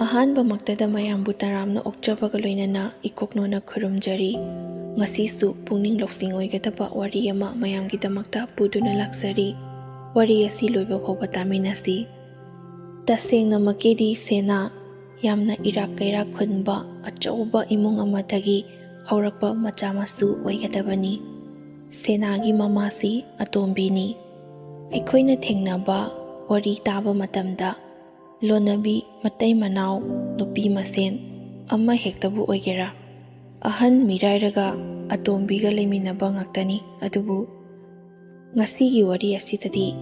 ꯑꯍꯥꯟꯕꯃꯛꯇꯗ ꯃꯌꯥꯝꯕꯨ ꯇꯔꯥꯝꯅ ꯑꯣꯛꯆꯕꯒ ꯂꯣꯏꯅꯅ ꯏꯀꯣꯛꯅꯣꯅ ꯈꯨꯔꯨꯝꯖꯔꯤ꯫ ꯉꯁꯤꯁꯨ ꯄꯨꯛꯅꯤꯡ ꯂꯧꯁꯤꯡ ꯑꯣꯏꯒꯗꯕ ꯋꯥꯔꯤ ꯑꯃ ꯃꯌꯥꯝꯒꯤꯗꯃꯛꯇ ꯄꯨꯗꯨꯅ ꯂꯥꯛꯆꯔꯤ꯫ ꯋꯥꯔꯤ ꯑꯁꯤ ꯂꯣꯏꯕ ꯐꯥꯎꯕ ꯇꯥꯃꯤꯟꯅꯁꯤ꯫ ꯇꯁꯦꯡꯅꯃꯛꯀꯤꯗꯤ ꯁꯦꯅꯥ ꯌꯥꯝꯅ ꯏꯔꯥꯛ ꯀꯩꯔꯥꯛ ꯈꯨꯟꯕ ꯑꯆꯧꯕ ꯏꯃꯨꯡ ꯑꯃꯗꯒꯤ ꯍꯧꯔꯛꯄ ꯃꯆꯥ ꯃꯁꯨ ꯑꯣꯏꯒꯗꯕꯅꯤ꯫ ꯁꯦꯅꯥꯒꯤ ꯃꯃꯥꯁꯤ ꯑꯇꯣꯝꯕꯤꯅꯤ꯫ ꯑꯩꯈꯣꯏꯅ ꯊꯦꯡꯅꯕ ꯋꯥꯔꯤ ꯇꯥꯕ ꯃꯇꯝꯗ ꯂꯣꯟꯅꯕꯤ ꯃꯇꯩ ꯃꯅꯥꯎ ꯅꯨꯄꯤ ꯃꯁꯦꯟ ꯑꯃ ꯍꯦꯛꯇꯕꯨ ꯑꯣꯏꯒꯦꯔꯥ ꯑꯍꯟ ꯃꯤꯔꯥꯏꯔꯒ ꯑꯇꯣꯝꯕꯤꯒ ꯂꯩꯃꯤꯟꯅꯕ ꯉꯥꯛꯇꯅꯤ꯫ ꯑꯗꯨꯕꯨ ꯉꯁꯤꯒꯤ ꯋꯥꯔꯤ ꯑꯁꯤꯗꯗꯤ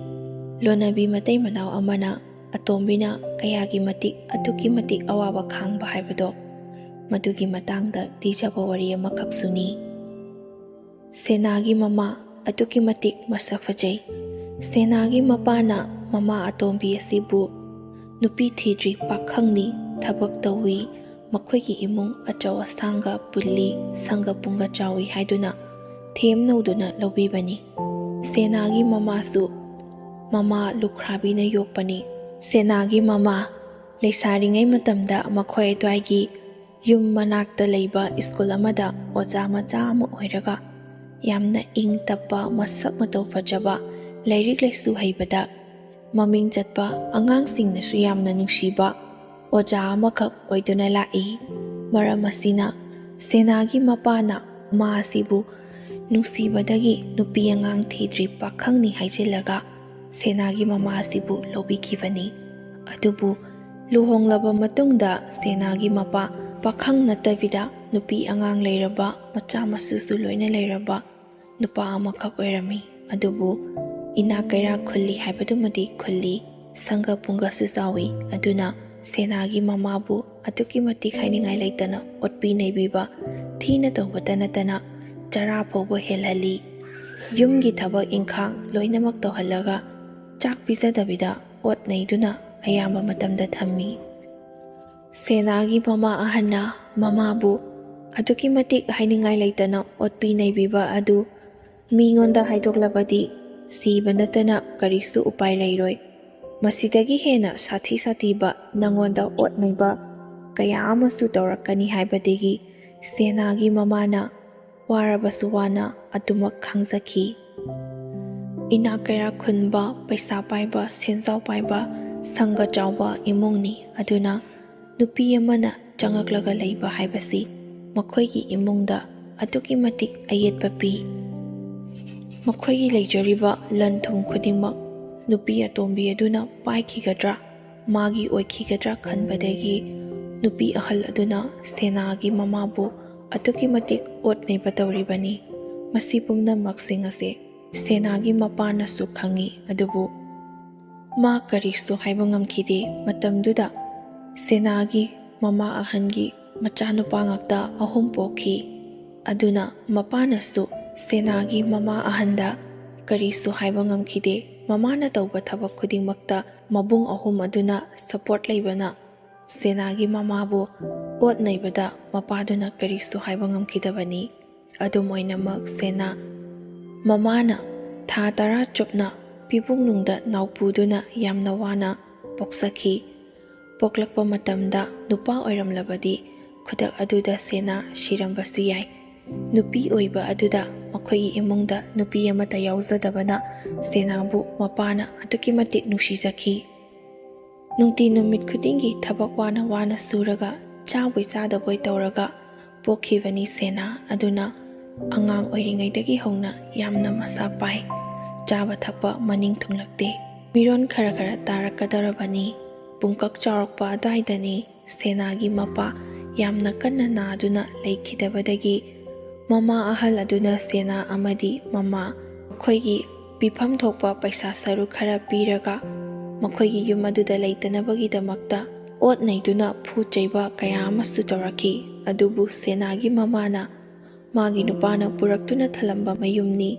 ꯂꯣꯟꯅꯕꯤ ꯃꯇꯩ ꯃꯅꯥꯎ ꯑꯃꯅ ꯑꯇꯣꯝꯕꯤꯅ ꯀꯌꯥꯒꯤ ꯃꯇꯤꯛ ꯑꯗꯨꯛꯀꯤ ꯃꯇꯤꯛ ꯑꯋꯥꯕ ꯈꯥꯡꯕ ꯍꯥꯏꯕꯗꯣ ꯃꯗꯨꯒꯤ ꯃꯇꯥꯡꯗ ꯂꯤꯖꯕ ꯋꯥꯔꯤ ꯑꯃꯈꯛꯁꯨꯅꯤ꯫ ꯁꯦꯅꯥꯒꯤ ꯃꯃꯥ ꯑꯗꯨꯛꯀꯤ ꯃꯇꯤꯛ ꯃꯁꯛ ꯐꯖꯩ꯫ ꯁꯦꯅꯥꯒꯤ ꯃꯄꯥꯅ ꯃꯃꯥ ꯑꯇꯣꯝꯕꯤ ꯑꯁꯤꯕꯨ ꯅꯨꯄꯤ ꯊꯤꯗ꯭ꯔꯤ ꯄꯥꯈꯪꯅꯤ, ꯊꯕꯛ ꯇꯧꯏ, ꯃꯈꯣꯏꯒꯤ ꯏꯃꯨꯡ ꯑꯆꯧ ꯑꯁꯥꯡꯒ ꯄꯨꯜꯂꯤ, ꯁꯪꯒ ꯄꯨꯡꯒ ꯆꯥꯎꯏ ꯍꯥꯏꯗꯨꯅ ꯊꯦꯝ ꯅꯧꯗꯨꯅ ꯂꯧꯕꯤꯕꯅꯤ꯫ ꯁꯦꯅꯥꯒꯤ ꯃꯃꯥꯁꯨ ꯃꯃꯥ ꯂꯨꯈ꯭ꯔꯥꯕꯤꯅ ꯌꯣꯛꯄꯅꯤ꯫ ꯁꯦꯅꯥꯒꯤ ꯃꯃꯥ ꯂꯩꯁꯥꯔꯤꯉꯩ ꯃꯇꯝꯗ ꯃꯈꯣꯏ ꯑꯗꯨꯋꯥꯏꯒꯤ ꯌꯨꯝ ꯃꯅꯥꯛꯇ ꯂꯩꯕ ꯁ꯭ꯀꯨꯜ ꯑꯃꯗ ꯑꯣꯖꯥ ꯃꯆꯥ ꯑꯃ ꯑꯣꯏꯔꯒ ꯌꯥꯝꯅ ꯏꯪ ꯇꯞꯄ, ꯃꯁꯛ ꯃꯇꯧ ꯐꯖꯕ, ꯂꯥꯏꯔꯤꯛ ꯂꯥꯏꯁꯨ ꯍꯩꯕꯗ ꯃꯃꯤꯡ ꯆꯠꯄ, ꯑꯉꯥꯡꯁꯤꯡꯅꯁꯨ ꯌꯥꯝꯅ ꯅꯨꯡꯁꯤꯕ ꯑꯣꯖꯥ ꯑꯃꯈꯛ ꯑꯣꯏꯗꯨꯅ ꯂꯥꯛꯏ꯫ ꯃꯔꯝ ꯑꯁꯤꯅ ꯁꯦꯅꯥꯒꯤ ꯃꯄꯥꯅ ꯃꯃꯥ ꯑꯁꯤꯕꯨ ꯅꯨꯡꯁꯤꯕꯗꯒꯤ ꯅꯨꯄꯤ ꯑꯉꯥꯡ ꯊꯤꯗ꯭ꯔꯤ ꯄꯥꯈꯪꯅꯤ ꯍꯥꯏꯖꯤꯜꯂꯒ ꯁꯦꯅꯥꯒꯤ ꯃꯃꯥ ꯑꯁꯤꯕꯨ ꯂꯧꯕꯤꯈꯤꯕꯅꯤ꯫ ꯑꯗꯨꯕꯨ ꯂꯨꯍꯣꯡꯂꯕ ꯃꯇꯨꯡꯗ ꯁꯦꯅꯥꯒꯤ ꯃꯄꯥ ꯄꯥꯈꯪ ꯅꯠꯇꯕꯤꯗ ꯅꯨꯄꯤ ꯑꯉꯥꯡ ꯂꯩꯔꯕ, ꯃꯆꯥ ꯃꯁꯨꯁꯨ ꯂꯣꯏꯅ ꯂꯩꯔꯕ ꯅꯨꯄꯥ ꯑꯃꯈꯛ ꯑꯣꯏꯔꯝꯃꯤ꯫ ꯑꯗꯨꯕꯨ ꯏꯅꯥꯛ ꯀꯩꯔꯥꯛ ꯈꯨꯜꯂꯤ ꯍꯥꯏꯕꯗꯨꯃꯗꯤ ꯈꯨꯜꯂꯤ, ꯁꯪꯒ ꯄꯨꯡꯒꯁꯨ ꯆꯥꯎꯏ꯫ ꯑꯗꯨꯅ ꯁꯦꯅꯥꯒꯤ ꯃꯃꯥꯕꯨ ꯑꯗꯨꯛꯀꯤ ꯃꯇꯤꯛ ꯍꯥꯏꯅꯤꯡꯉꯥꯏ ꯂꯩꯇꯅ ꯑꯣꯠꯄꯤ ꯅꯩꯕꯤꯕ, ꯊꯤꯅ ꯇꯧꯕꯇ ꯅꯠꯇꯅ ꯆꯔꯥ ꯐꯥꯎꯕ ꯍꯦꯜꯍꯜꯂꯤ꯫ ꯌꯨꯝꯒꯤ ꯊꯕꯛ ꯏꯪꯈꯥꯡ ꯂꯣꯏꯅꯃꯛ ꯇꯧꯍꯜꯂꯒ ꯆꯥꯛ ꯄꯤꯖꯗꯕꯤꯗ ꯑꯣꯠ ꯅꯩꯗꯨꯅ ꯑꯌꯥꯝꯕ ꯃꯇꯝꯗ ꯊꯝꯃꯤ꯫ ꯁꯦꯅꯥꯒꯤ ꯃꯃꯥ ꯑꯍꯟꯅ ꯃꯃꯥꯕꯨ ꯑꯗꯨꯛꯀꯤ ꯃꯇꯤꯛ ꯍꯥꯏꯅꯤꯡꯉꯥꯏ ꯂꯩꯇꯅ ꯑꯣꯠꯄꯤ ꯅꯩꯕꯤꯕ ꯑꯗꯨ ꯃꯤꯉꯣꯟꯗ ꯍꯥꯏꯗꯣꯛꯂꯕꯗꯤ ꯁꯤꯕ ꯅꯠꯇꯅ ꯀꯔꯤꯁꯨ ꯎꯄꯥꯏ ꯂꯩꯔꯣꯏ, ꯃꯁꯤꯗꯒꯤ ꯍꯦꯟꯅ ꯁꯥꯊꯤ ꯁꯥꯊꯤꯕ ꯅꯪꯉꯣꯟꯗ ꯑꯣꯠ ꯅꯩꯕ ꯀꯌా ꯑꯃꯁꯨ ꯇꯧꯔꯛꯀꯅꯤ ꯍꯥꯏꯕꯗꯒꯤ ꯁꯦꯅꯥꯒꯤ ꯃꯃꯥꯅ ꯋꯥꯔꯕꯁꯨ ꯋꯥꯅ ꯑꯗꯨꯃꯛ ꯈꯥꯡꯖꯈꯤ꯫ ꯏꯅꯥꯛ ꯀꯩꯔꯥꯛ ꯈꯨꯟꯕ, ꯄꯩꯁా ꯄꯥꯏꯕ, ꯁꯦꯟꯖꯥꯎ ꯄꯥꯏꯕ, ꯁꯪꯒ ꯆꯥꯎꯕ ꯏꯃꯨꯡꯅꯤ꯫ ꯑꯗꯨꯅ ꯅꯨꯄꯤ ꯑꯃꯅ ꯆꯪꯉꯛꯂꯒ ꯂꯩꯕ ꯍꯥꯏꯕꯁꯤ ꯃꯈꯣꯏꯒꯤ ꯏꯃꯨꯡꯗ ꯑꯗꯨꯛꯀꯤ ꯃꯇꯤꯛ ꯑꯌꯦꯠꯄ ꯄꯤ꯫ ꯃꯈꯣꯏꯒꯤ ꯂꯩꯖꯔꯤꯕ ꯂꯟ ꯊꯨꯝ ꯈꯨꯗꯤꯡꯃꯛ ꯅꯨꯄꯤ ꯑꯇꯣꯝꯕꯤ ꯑꯗꯨꯅ ꯄꯥꯏꯈꯤꯒꯗ꯭ꯔꯥ, ꯃꯥꯒꯤ ꯑꯣꯏꯈꯤꯒꯗ꯭ꯔꯥ ꯈꯟꯕꯗꯒꯤ ꯅꯨꯄꯤ ꯑꯍꯜ ꯑꯗꯨꯅ ꯁꯦꯅꯥꯒꯤ ꯃꯃꯥꯕꯨ ꯑꯗꯨꯛꯀꯤ ꯃꯇꯤꯛ ꯑꯣꯠ ꯅꯩꯕ ꯇꯧꯔꯤꯕꯅꯤ꯫ ꯃꯁꯤ ꯄꯨꯝꯅꯃꯛꯁꯤꯡ ꯑꯁꯦ ꯁꯦꯅꯥꯒꯤ ꯃꯄꯥꯅꯁꯨ ꯈꯪꯉꯤ꯫ ꯑꯗꯨꯕꯨ ꯃꯥ ꯀꯔꯤꯁꯨ ꯍꯥꯏꯕ ꯉꯝꯈꯤꯗꯦ꯫ ꯃꯇꯝꯗꯨꯗ ꯁꯦꯅꯥꯒꯤ ꯃꯃꯥ ꯑꯍꯟꯒꯤ ꯃꯆꯥꯅꯨꯄꯥ ꯉꯥꯛꯇ 3 ꯄꯣꯛꯈꯤ꯫ ꯑꯗꯨꯅ ꯃꯄꯥꯅꯁꯨ ꯁꯦꯅꯥꯒꯤ ꯃꯃꯥ ꯑꯍꯟꯗ ꯀꯔꯤꯁꯨ ꯍꯥꯏꯕ ꯉꯝꯈꯤꯗꯦ꯫ ꯃꯃꯥꯅ ꯇꯧꯕ ꯊꯕꯛ ꯈꯨꯗꯤꯡꯃꯛꯇ ꯃꯕꯨꯡ ꯑꯍꯨꯝ ꯑꯗꯨꯅ ꯁꯄꯣꯔꯠ ꯂꯩꯕꯅ ꯁꯦꯅꯥꯒꯤ ꯃꯃꯥꯕꯨ ꯑꯣꯠ ꯅꯩꯕꯗ ꯃꯄꯥꯗꯨꯅ ꯀꯔꯤꯁꯨ ꯍꯥꯏꯕ ꯉꯝꯈꯤꯗꯕꯅꯤ꯫ ꯑꯗꯨꯝ ꯑꯣꯏꯅꯃꯛ ꯁꯦꯅꯥ ꯃꯃꯥꯅ ꯊꯥ 10 ꯆꯨꯞꯅ ꯄꯤꯕꯨꯡꯅꯨꯡꯗ ꯅꯥꯎꯄꯨꯗꯨꯅ ꯌꯥꯝꯅ ꯋꯥꯅ ꯄꯣꯛꯆꯈꯤ꯫ ꯄꯣꯛꯂꯛꯄ ꯃꯇꯝꯗ ꯅꯨꯄꯥ ꯑꯣꯏꯔꯝꯂꯕꯗꯤ ꯈꯨꯗꯛ ꯑꯗꯨꯗ ꯁꯦꯅꯥ ꯁꯤꯔꯝꯕꯁꯨ ꯌꯥꯏ꯫ ꯅꯨꯄꯤ ꯑꯣꯏꯕ ꯑꯗꯨꯗ ꯃꯈꯣꯏꯒꯤ ꯏꯃꯨꯡꯗ ꯅꯨꯄꯤ ꯑꯃꯠꯇ ꯌꯥꯎꯖꯗꯕꯅ ꯁꯦꯅꯥꯕꯨ ꯃꯄꯥꯅ ꯑꯗꯨꯛꯀꯤ ꯃꯇꯤꯛ ꯅꯨꯡꯁꯤꯖꯈꯤ꯫ ꯅꯨꯡꯇꯤ ꯅꯨꯃꯤꯠ ꯈꯨꯗꯤꯡꯒꯤ ꯊꯕꯛ ꯋꯥꯅ ꯋꯥꯅ ꯁꯨꯔꯒ ꯆꯥꯕꯣꯏ ꯆꯥꯗꯕꯣꯏ ꯇꯧꯔꯒ ꯄꯣꯛꯈꯤꯕꯅꯤ ꯁꯦꯅꯥ꯫ ꯑꯗꯨꯅ ꯑꯉꯥꯡ ꯑꯣꯏꯔꯤꯉꯩꯗꯒꯤ ꯍꯧꯅ ꯌꯥꯝꯅ ꯃꯁꯥ ꯄꯥꯏ, ꯆꯥꯕ ꯊꯛꯄ ꯃꯅꯤꯡ ꯊꯨꯡꯂꯛꯇꯦ, ꯃꯤꯔꯣꯟ ꯈꯔ ꯈꯔ ꯇꯥꯔꯛꯀꯗꯧꯔꯕꯅꯤ꯫ ꯄꯨꯡꯀꯛ ꯆꯥꯎꯔꯛꯄ ꯑꯗꯨꯋꯥꯏꯗꯅꯤ ꯁꯦꯅꯥꯒꯤ ꯃꯄꯥ ꯌꯥꯝꯅ ꯀꯟꯅ ꯅꯥꯗꯨꯅ ꯂꯩꯈꯤꯗꯕꯗꯒꯤ ꯃꯃꯥ ꯑꯍꯜ ꯑꯗꯨꯅ ꯁꯦꯅꯥ ꯑꯃꯗꯤ ꯃꯃꯥ ꯃꯈꯣꯏꯒꯤ ꯄꯤꯐꯝ ꯊꯣꯛꯄ ꯄꯩꯁꯥ ꯁꯔꯨꯛ ꯈꯔ ꯄꯤꯔꯒ ꯃꯈꯣꯏꯒꯤ ꯌꯨꯝ ꯑꯗꯨꯗ ꯂꯩꯇꯅꯕꯒꯤꯗꯃꯛꯇ ꯑꯣꯠ ꯅꯩꯗꯨꯅ ꯐꯨ ꯆꯩꯕ ꯀꯌా ꯑꯃꯁꯨ ꯇꯧꯔꯛꯈꯤ꯫ ꯑꯗꯨꯕꯨ ꯁꯦꯅꯥꯒꯤ ꯃꯃꯥꯅ ꯃꯥꯒꯤ ꯅꯨꯄꯥꯅ ꯄꯨꯔꯛꯇꯨꯅ ꯊꯜꯂꯝꯕ ꯃꯌꯨꯝꯅꯤ,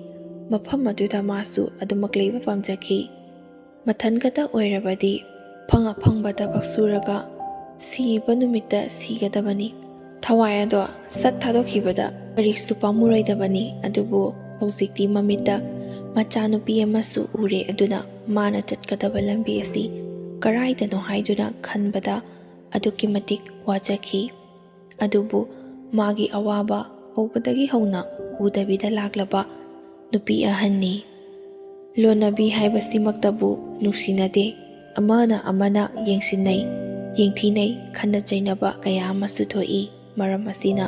ꯃꯐꯝ ꯑꯗꯨꯗ ꯃꯥꯁꯨ ꯑꯗꯨꯃꯛ ꯂꯩꯕ ꯄꯥꯝꯖꯈꯤ꯫ ꯃꯊꯟꯈꯛꯇ ꯑꯣꯏꯔꯕꯗꯤ ꯑꯐꯪ ꯑꯐꯪꯕ ꯊꯕꯛ ꯁꯨꯔꯒ ꯁꯤꯕ ꯅꯨꯃꯤꯠꯇ ꯁꯤꯒꯗꯕꯅꯤ, ꯊꯋꯥꯏ ꯑꯗꯣ ꯁꯠ ꯊꯥꯗꯣꯛꯈꯤꯕꯗ ꯀꯔꯤꯁꯨ ꯄꯥꯝꯃꯨꯔꯣꯏꯗꯕꯅꯤ꯫ ꯑꯗꯨꯕꯨ ꯍꯧꯖꯤꯛꯇꯤ ꯃꯃꯤꯠꯇ ꯃꯆꯥꯅꯨꯄꯤ ꯑꯃꯁꯨ ꯎꯔꯦ꯫ ꯑꯗꯨꯅ ꯃꯥꯅ ꯆꯠꯀꯗꯕ ꯂꯝꯕꯤ ꯑꯁꯤ ꯀꯔꯥꯏꯗꯅꯣ ꯍꯥꯏꯗꯨꯅ ꯈꯟꯕꯗ ꯑꯗꯨꯛꯀꯤ ꯃꯇꯤꯛ ꯋꯥꯖꯈꯤ꯫ ꯑꯗꯨꯕꯨ ꯃꯥꯒꯤ ꯑꯋꯥꯕ ꯍꯧꯕꯗꯒꯤ ꯍꯧꯅ ꯎꯗꯕꯤꯗ ꯂꯥꯛꯂꯕ ꯅꯨꯄꯤ ꯑꯍꯟꯅꯤ꯫ ꯂꯣꯟꯅꯕꯤ ꯍꯥꯏꯕꯁꯤꯃꯛꯇꯕꯨ ꯅꯨꯡꯁꯤꯅꯗꯦ, ꯑꯃꯅ ꯑꯃꯅ ꯌꯦꯡꯁꯤꯟꯅꯩ, ꯌꯦꯡꯊꯤꯅꯩ, ꯈꯟꯅ ꯆꯩꯅꯕ ꯀꯌꯥ ꯑꯃꯁꯨ ꯊꯣꯛꯏ꯫ ꯃꯔꯝ ꯑꯁꯤꯅ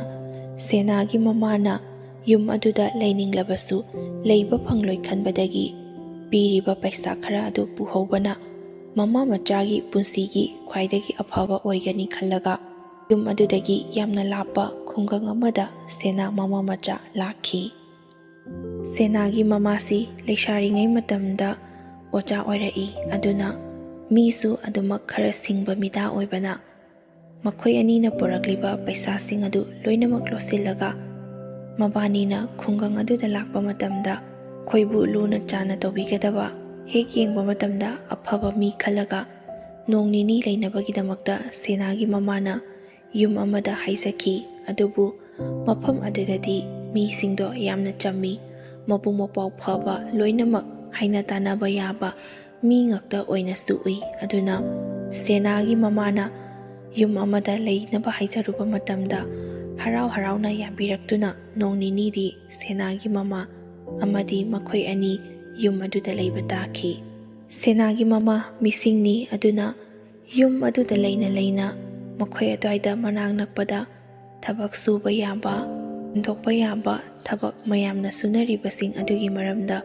ꯁꯦꯅꯥꯒꯤ ꯃꯃꯥꯅ ꯌꯨꯝ ꯑꯗꯨꯗ ꯂꯩꯅꯤꯡꯂꯕꯁꯨ ꯂꯩꯕ ꯐꯪꯂꯣꯏ ꯈꯟꯕꯗꯒꯤ ꯄꯤꯔꯤꯕ ꯄꯩꯁꯥ ꯈꯔ ꯑꯗꯨ ꯄꯨꯍꯧꯕꯅ ꯃꯃꯥ ꯃꯆꯥꯒꯤ ꯄꯨꯟꯁꯤꯒꯤ ꯈ꯭ꯋꯥꯏꯗꯒꯤ ꯑꯐꯕ ꯑꯣꯏꯒꯅꯤ ꯈꯜꯂꯒ ꯌꯨꯝ ꯑꯗꯨꯗꯒꯤ ꯌꯥꯝꯅ ꯂꯥꯞꯄ ꯈꯨꯡꯒꯪ ꯑꯃꯗ ꯁꯦꯅꯥ ꯃꯃꯥ ꯃꯆꯥ ꯂꯥꯛꯈꯤ꯫ ꯁꯦꯅꯥꯒꯤ ꯃꯃꯥꯁꯤ ꯂꯩꯁꯥꯔꯤꯉꯩ ꯃꯇꯝꯗ ꯑꯣꯖꯥ ꯑꯣꯏꯔꯛꯏ, ꯑꯗꯨꯅ ꯃꯤꯁꯨ ꯑꯗꯨꯃꯛ ꯈꯔ ꯁꯤꯡꯕ ꯃꯤꯗꯥ ꯑꯣꯏꯕꯅ ꯃꯈꯣꯏ ꯑꯅꯤꯅ ꯄꯨꯔꯛꯂꯤꯕ ꯄꯩꯁꯥꯁꯤꯡ ꯑꯗꯨ ꯂꯣꯏꯅꯃꯛ ꯂꯣꯠꯁꯤꯜꯂꯒ ꯃꯕꯥꯅꯤꯅ ꯈꯨꯡꯒꯪ ꯑꯗꯨꯗ ꯂꯥꯛꯄ ꯃꯇꯝꯗ ꯑꯩꯈꯣꯏꯕꯨ ꯂꯨꯅ ꯆꯥꯟꯅ ꯇꯧꯕꯤꯒꯗꯕ, ꯍꯦꯛ ꯌꯦꯡꯕ ꯃꯇꯝꯗ ꯑꯐꯕ ꯃꯤ ꯈꯜꯂꯒ ꯅꯣꯡ ꯅꯤꯅꯤ ꯂꯩꯅꯕꯒꯤꯗꯃꯛꯇ ꯁꯦꯅꯥꯒꯤ ꯃꯃꯥꯅ ꯌꯨꯝ ꯑꯃꯗ ꯍꯥꯏꯖꯈꯤ꯫ ꯑꯗꯨꯕꯨ ꯃꯐꯝ ꯑꯗꯨꯗꯗꯤ ꯃꯤꯁꯤꯡꯗꯣ ꯌꯥꯝꯅ ꯆꯝꯃꯤ, ꯃꯕꯨꯛ ꯃꯄꯥꯎ ꯐꯕ, ꯂꯣꯏꯅꯃꯛ ꯍꯥꯏꯅ ꯇꯥꯟꯅꯕ ꯌꯥꯕ ꯃꯤ ꯉꯛꯇ ꯑꯣꯏꯅꯁꯨ ꯎꯏ꯫ ꯑꯗꯨꯅ ꯁꯦꯅꯥꯒꯤ ꯃꯃꯥꯅ ꯌꯨꯝ ꯑꯃꯗ ꯂꯩꯅꯕ ꯍꯥꯏꯖꯔꯨꯕ ꯃꯇꯝꯗ ꯍꯔꯥꯎ ꯍꯔꯥꯎꯅ ꯌꯥꯕꯤꯔꯛꯇꯨꯅ ꯅꯣꯡ ꯅꯤꯅꯤꯗꯤ ꯁꯦꯅꯥꯒꯤ ꯃꯃꯥ ꯑꯃꯗꯤ ꯃꯈꯣꯏ ꯑꯅꯤ ꯌꯨꯝ ꯑꯗꯨꯗ ꯂꯩꯕ ꯇꯥꯈꯤ꯫ ꯁꯦꯅꯥꯒꯤ ꯃꯃꯥ ꯃꯤꯁꯤꯡꯅꯤ, ꯑꯗꯨꯅ ꯌꯨꯝ ꯑꯗꯨꯗ ꯂꯩꯅ ꯂꯩꯅ ꯃꯈꯣꯏ ꯑꯗꯨꯋꯥꯏꯗ ꯃꯅꯥꯛ ꯅꯛꯄꯗ ꯊꯕꯛ ꯁꯨꯕ ꯌꯥꯕ, ꯁꯦꯟꯊꯣꯛꯄ ꯌꯥꯕ ꯊꯕꯛ ꯃꯌꯥꯝꯅ ꯁꯨꯅꯔꯤꯕꯁꯤꯡ ꯑꯗꯨꯒꯤ ꯃꯔꯝꯗ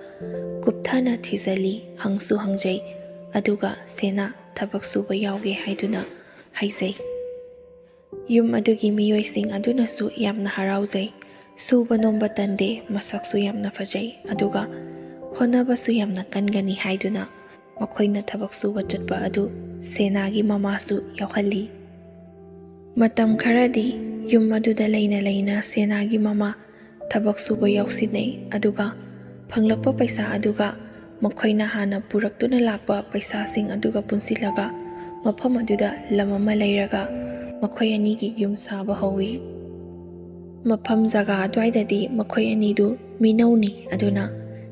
ꯀꯨꯞꯊꯅ ꯊꯤꯖꯜꯂꯤ, ꯍꯪꯁꯨ ꯍꯪꯖꯩ, ꯑꯗꯨꯒ ꯁꯦꯅꯥ ꯊꯕꯛ ꯁꯨꯕ ꯌꯥꯎꯒꯦ ꯍꯥꯏꯗꯨꯅ ꯍꯥꯏꯖꯩ꯫ ꯌꯨꯝ ꯑꯗꯨꯒꯤ ꯃꯤꯑꯣꯏꯁꯤꯡ ꯑꯗꯨꯅꯁꯨ ꯌꯥꯝꯅ ꯍꯔꯥꯎꯖꯩ, ꯁꯨꯕ ꯅꯣꯝꯕ ꯇꯟꯗꯦ, ꯃꯁꯛꯁꯨ ꯌꯥꯝꯅ ꯐꯖꯩ, ꯑꯗꯨꯒ ꯍꯣꯠꯅꯕꯁꯨ ꯌꯥꯝꯅ ꯀꯟꯒꯅꯤ ꯍꯥꯏꯗꯨꯅ ꯃꯈꯣꯏꯅ ꯊꯕꯛ ꯁꯨꯕ ꯆꯠꯄ ꯑꯗꯨ ꯁꯦꯅꯥꯒꯤ ꯃꯃꯥꯁꯨ ꯌꯥꯎꯍꯜꯂꯤ꯫ ꯃꯇꯝ ꯈꯔꯗꯤ ꯌꯨꯝ ꯑꯗꯨꯗ ꯂꯩꯅ ꯂꯩꯅ ꯁꯦꯅꯥꯒꯤ ꯃꯃꯥ ꯊꯕꯛ ꯁꯨꯕ ꯌꯥꯎꯁꯤꯟꯅꯩ, ꯑꯗꯨꯒ ꯐꯪꯂꯛꯄ ꯄꯩꯁꯥ ꯑꯗꯨꯒ ꯃꯈꯣꯏꯅ ꯍꯥꯟꯅ ꯄꯨꯔꯛꯇꯨꯅ ꯂꯥꯛꯄ ꯄꯩꯁꯥꯁꯤꯡ ꯑꯗꯨꯒ ꯄꯨꯟꯁꯤꯜꯂꯒ ꯃꯐꯝ ꯑꯗꯨꯗ ꯂꯝ ꯑꯃ ꯂꯩꯔꯒ ꯃꯈꯣꯏ ꯑꯅꯤꯒꯤ ꯌꯨꯝ ꯁꯥꯕ ꯍꯧꯋꯤ꯫ ꯃꯐꯝ ꯖꯒꯥ ꯑꯗꯨꯋꯥꯏꯗꯗꯤ ꯃꯈꯣꯏ ꯑꯅꯤꯗꯨ ꯃꯤꯅꯧꯅꯤ, ꯑꯗꯨꯅ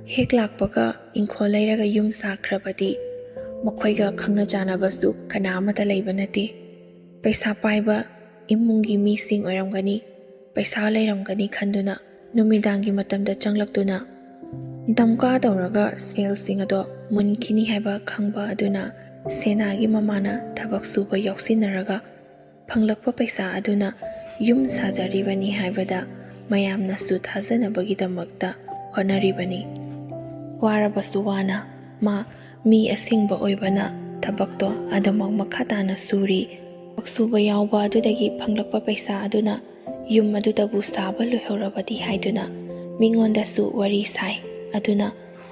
ꯍꯦꯛ ꯂꯥꯛꯄꯒ ꯏꯪꯈꯣꯜ ꯂꯩꯔꯒ ꯌꯨꯝ ꯁꯥꯈ꯭ꯔꯕꯗꯤ ꯃꯈꯣꯏꯒ ꯈꯪꯅ ꯆꯥꯟꯅꯕꯁꯨ ꯀꯅꯥ ꯑꯃꯇ ꯂꯩꯕ ꯅꯠꯇꯦ꯫ ꯄꯩꯁా パイꯕ ꯏꯃꯨꯡꯒꯤ ꯃꯤꯁꯤꯡ ꯑꯣꯏꯔꯝꯒꯅꯤ, ꯄꯩꯁꯥ ꯂꯩꯔꯝꯒꯅꯤ ꯈꯟꯗꯨꯅ ꯅꯨꯃꯤꯗꯥꯡꯒꯤ ꯃꯇꯝꯗ ꯆꯪꯂꯛꯇꯨꯅ ꯗꯝꯀꯥ ꯇꯧꯔꯒ ꯁꯦꯜꯁꯤꯡ ꯑꯗꯣ ꯃꯨꯟꯈꯤꯅꯤ ꯍꯥꯏꯕ ꯈꯪꯕ ꯑꯗꯨꯅ ꯁꯦꯅꯥꯒꯤ ꯃꯃꯥꯅ ꯊꯕꯛ ꯁꯨꯕ ꯌꯥꯎꯁꯤꯟꯅꯔꯒ ꯐꯪꯂꯛꯄ ꯄꯩꯁꯥ ꯑꯗꯨꯅ ꯌꯨꯝ ꯁꯥꯖꯔꯤꯕꯅꯤ ꯍꯥꯏꯕꯗ ꯃꯌꯥꯝꯅꯁꯨ ꯊꯥꯖꯅꯕꯒꯤꯗꯃꯛꯇ ꯍꯣꯠꯅꯔꯤꯕꯅꯤ꯫ ꯋꯥꯔꯕꯁꯨ ꯋꯥꯅ ꯃꯥ ꯃꯤ ꯑꯁꯤꯡꯕ ꯑꯣꯏꯕꯅ ꯊꯕꯛꯇꯣ ꯑꯗꯨꯃꯛ ꯃꯈꯥ ꯇꯥꯅ ꯁꯨꯔꯤ꯫ ꯊꯕꯛ ꯁꯨꯕ ꯌꯥꯎꯕ ꯑꯗꯨꯗꯒꯤ ꯐꯪꯂꯛꯄ ꯄꯩꯁꯥ ꯑꯗꯨꯅ ꯌꯨꯝ ꯑꯗꯨꯗꯕꯨ ꯁꯥꯕ ꯂꯣꯏꯍꯧꯔꯕꯗꯤ ꯍꯥꯏꯗꯨꯅ ꯃꯤꯉꯣꯟꯗꯁꯨ ꯋꯥꯔꯤ ꯁꯥꯏ, ꯑꯗꯨꯅ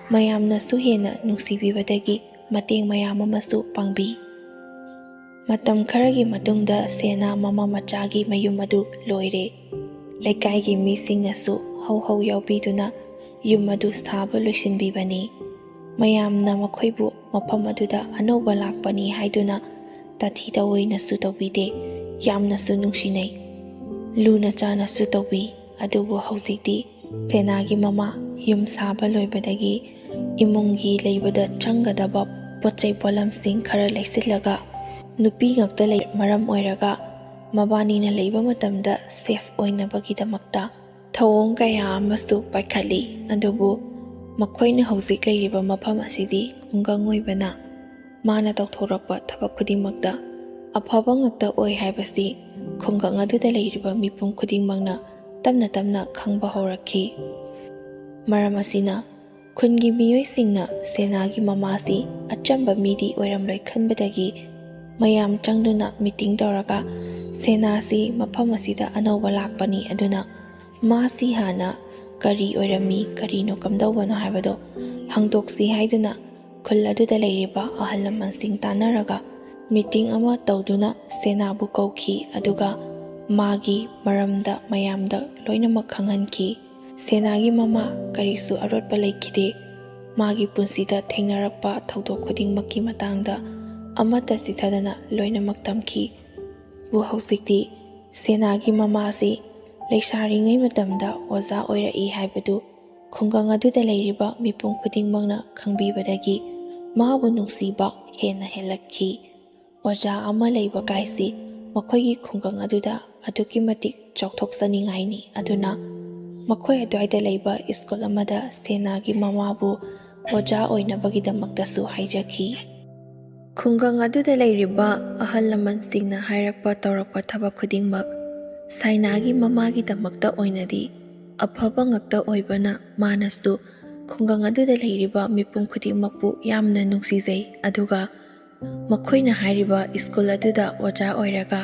ꯃꯌꯥꯝꯅꯁꯨ ꯍꯦꯟꯅ ꯅꯨꯡꯁꯤꯕꯤꯕꯗꯒꯤ ꯃꯇꯦꯡ ꯃꯌꯥꯝ ꯑꯃꯁꯨ ꯄꯥꯡꯕꯤ꯫ ꯃꯇꯝ ꯈꯔꯒꯤ ꯃꯇꯨꯡꯗ ꯁꯦꯅꯥ ꯃꯃꯥ ꯃꯆꯥꯒꯤ ꯃꯌꯨꯝ ꯑꯗꯨ ꯂꯣꯏꯔꯦ꯫ ꯂꯩꯀꯥꯏꯒꯤ ꯃꯤꯁꯤꯡꯅꯁꯨ ꯍꯧ ꯍꯧ ꯌꯥꯎꯕꯤꯗꯨꯅ ꯌꯨꯝ ꯑꯗꯨ ꯁꯥꯕ ꯂꯣꯏꯁꯤꯟꯕꯤꯕꯅꯤ꯫ ꯃꯌꯥꯝꯅ ꯃꯈꯣꯏꯕꯨ ꯃꯐꯝ ꯑꯗꯨꯗ ꯑꯅꯧꯕ ꯂꯥꯛꯄꯅꯤ ꯍꯥꯏꯗꯨꯅ ꯇꯥꯊꯤ ꯇꯥꯑꯣꯏꯅꯁꯨ ꯇꯧꯕꯤꯗꯦ, ꯌꯥꯝꯅꯁꯨ ꯅꯨꯡꯁꯤꯅꯩ, ꯂꯨꯅ ꯆꯥꯟꯅꯁꯨ ꯇꯧꯕꯤ꯫ ꯑꯗꯨꯕꯨ ꯍꯧꯖꯤꯛꯇꯤ ꯁꯦꯅꯥꯒꯤ ꯃꯃꯥ ꯌꯨꯝ ꯁꯥꯕ ꯂꯣꯏꯕꯗꯒꯤ ꯏꯃꯨꯡꯒꯤ ꯂꯩꯕꯗ ꯆꯪꯒꯗꯕ ꯄꯣꯠꯆꯩ ꯄꯣꯠꯂꯝꯁꯤꯡ ꯈꯔ ꯂꯩꯁꯤꯜꯂꯒ ꯅꯨꯄꯤ ꯉꯛꯇ ꯂꯩ ꯃꯔꯝ ꯑꯣꯏꯔꯒ ꯃꯕꯥꯅꯤꯅ ꯂꯩꯕ ꯃꯇꯝꯗ ꯁꯦꯐ ꯑꯣꯏꯅꯕꯒꯤꯗꯃꯛꯇ ꯊꯧꯑꯣꯡ ꯀꯌా ꯑꯃꯁꯨ ꯄꯥꯏꯈꯠꯂꯤ꯫ ꯑꯗꯨꯕꯨ ꯃꯈꯣꯏꯅ ꯍꯧꯖꯤꯛ ꯂꯩꯔꯤꯕ ꯃꯐꯝ ꯑꯁꯤꯗꯤ ꯈꯨꯡꯒꯪ ꯑꯣꯏꯕꯅ ꯃꯥꯅ ꯇꯧꯊꯣꯔꯛꯄ ꯊꯕꯛ ꯈꯨꯗꯤꯡꯃꯛꯇ ꯑꯐꯕ ꯉꯛꯇ ꯑꯣꯏ ꯍꯥꯏꯕꯁꯤ ꯈꯨꯡꯒꯪ ꯑꯗꯨꯗ ꯂꯩꯔꯤꯕ ꯃꯤꯄꯨꯝ ꯈꯨꯗꯤꯡꯃꯛꯅ ꯇꯞꯅ ꯇꯞꯅ ꯈꯪꯕ ꯍꯧꯔꯛꯈꯤ꯫ ꯃꯔꯝ ꯑꯁꯤꯅ ꯈꯨꯟꯒꯤ ꯃꯤꯑꯣꯏꯁꯤꯡꯅ ꯁꯦꯅꯥꯒꯤ ꯃꯃꯥꯁꯤ ꯑꯆꯝꯕ ꯃꯤꯗꯤ ꯑꯣꯏꯔꯝꯂꯣꯏ ꯈꯟꯕꯗꯒꯤ ꯃꯌꯥꯝ ꯆꯪꯗꯨꯅ ꯃꯤꯇꯤꯡ ꯇꯧꯔꯒ ꯁꯦꯅꯥꯁꯤ ꯃꯐꯝ ꯑꯁꯤꯗ ꯑꯅꯧꯕ ꯂꯥꯛꯄꯅꯤ, ꯑꯗꯨꯅ ꯃꯥꯁꯤ ꯍꯥꯟꯅ ꯀꯔꯤ ꯑꯣꯏꯔꯝꯃꯤ, ꯀꯔꯤꯅꯣ ꯀꯝꯗꯧꯕꯅꯣ ꯍꯥꯏꯕꯗꯣ ꯍꯪꯗꯣꯛꯁꯤ ꯍꯥꯏꯗꯨꯅ ꯈꯨꯜ ꯑꯗꯨꯗ ꯂꯩꯔꯤꯕ ꯑꯍꯜ ꯂꯃꯟꯁꯤꯡ ꯇꯥꯟꯅꯔꯒ ꯃꯤꯇꯤꯡ ꯑꯃ ꯇꯧꯗꯨꯅ ꯁꯦꯅꯥꯕꯨ ꯀꯧꯈꯤ, ꯑꯗꯨꯒ ꯃꯥꯒꯤ ꯃꯔꯝꯗ ꯃꯌꯥꯝꯗ ꯂꯣꯏꯅꯃꯛ ꯈꯪꯍꯟꯈꯤ꯫ ꯁꯦꯅꯥꯒꯤ ꯃꯃꯥ ꯀꯔꯤꯁꯨ ꯑꯔꯣꯠꯄ ꯂꯩꯈꯤꯗꯦ, ꯃꯥꯒꯤ ꯄꯨꯟꯁꯤꯗ ꯊꯦꯡꯅꯔꯛꯄ ꯊꯧꯗꯣꯛ ꯈꯨꯗꯤꯡꯃꯛꯀꯤ ꯃꯇꯥꯡꯗ ꯑꯃꯠꯇ ꯆꯤꯊꯗꯅ ꯂꯣꯏꯅꯃꯛ ꯇꯝꯈꯤ꯫ ꯍꯧꯖꯤꯛꯇꯤ ꯁꯦꯅꯥꯒꯤ ꯃꯃꯥꯁꯤ ꯂꯩꯁꯥꯔꯤꯉꯩ ꯃꯇꯝꯗ ꯑꯣꯖꯥ ꯑꯣꯏꯔꯛꯏ ꯍꯥꯏꯕꯗꯨ ꯈꯨꯡꯒꯪ ꯑꯗꯨꯗ ꯂꯩꯔꯤꯕ ꯃꯤꯄꯨꯝ ꯈꯨꯗꯤꯡꯃꯛꯅ ꯈꯪꯕꯤꯕꯗꯒꯤ ꯃꯥꯕꯨ ꯅꯨꯡꯁꯤꯕ ꯍꯦꯟꯅ ꯍꯦꯜꯂꯛꯈꯤ꯫ ꯑꯣꯖꯥ ꯑꯃ ꯂꯩꯕ ꯀꯥꯏꯁꯤ ꯃꯈꯣꯏꯒꯤ ꯈꯨꯡꯒꯪ ꯑꯗꯨꯗ ꯑꯗꯨꯛꯀꯤ ꯃꯇꯤꯛ ꯆꯥꯎꯊꯣꯛꯆꯅꯤꯡꯉꯥꯏꯅꯤ꯫ ꯑꯗꯨꯅ ꯃꯈꯣꯏ ꯑꯗꯨꯋꯥꯏꯗ ꯂꯩꯕ ꯁ꯭ꯀꯨꯜ ꯑꯃꯗ ꯁꯦꯅꯥꯒꯤ ꯃꯃꯥꯕꯨ ꯑꯣꯖꯥ ꯑꯣꯏꯅꯕꯒꯤꯗꯃꯛꯇꯁꯨ ꯍꯥꯏꯖꯈꯤ꯫ ꯈꯨꯡꯒꯪ ꯑꯗꯨꯗ ꯂꯩꯔꯤꯕ ꯑꯍꯜ ꯂꯃꯟꯁꯤꯡꯅ ꯍꯥꯏꯔꯛꯄ ꯇꯧꯔꯛꯄ ꯊꯕꯛ ꯈꯨꯗꯤꯡꯃꯛ ꯁꯥꯏꯅꯥꯒꯤ ꯃꯃꯥꯒꯤꯗꯃꯛꯇ ꯑꯣꯏꯅꯗꯤ ꯑꯐꯕ ꯉꯛꯇ ꯑꯣꯏꯕꯅ ꯃꯥꯅꯁꯨ ꯈꯨꯡꯒꯪ ꯑꯗꯨꯗ ꯂꯩꯔꯤꯕ ꯃꯤꯄꯨꯝ ꯈꯨꯗꯤꯡꯃꯛꯄꯨ ꯌꯥꯝꯅ ꯅꯨꯡꯁꯤꯖꯩ꯫ ꯑꯗꯨꯒ ꯃꯈꯣꯏꯅ ꯍꯥꯏꯔꯤꯕ ꯁ꯭ꯀꯨꯜ ꯑꯗꯨꯗ ꯑꯣꯖꯥ ꯑꯣꯏꯔꯒ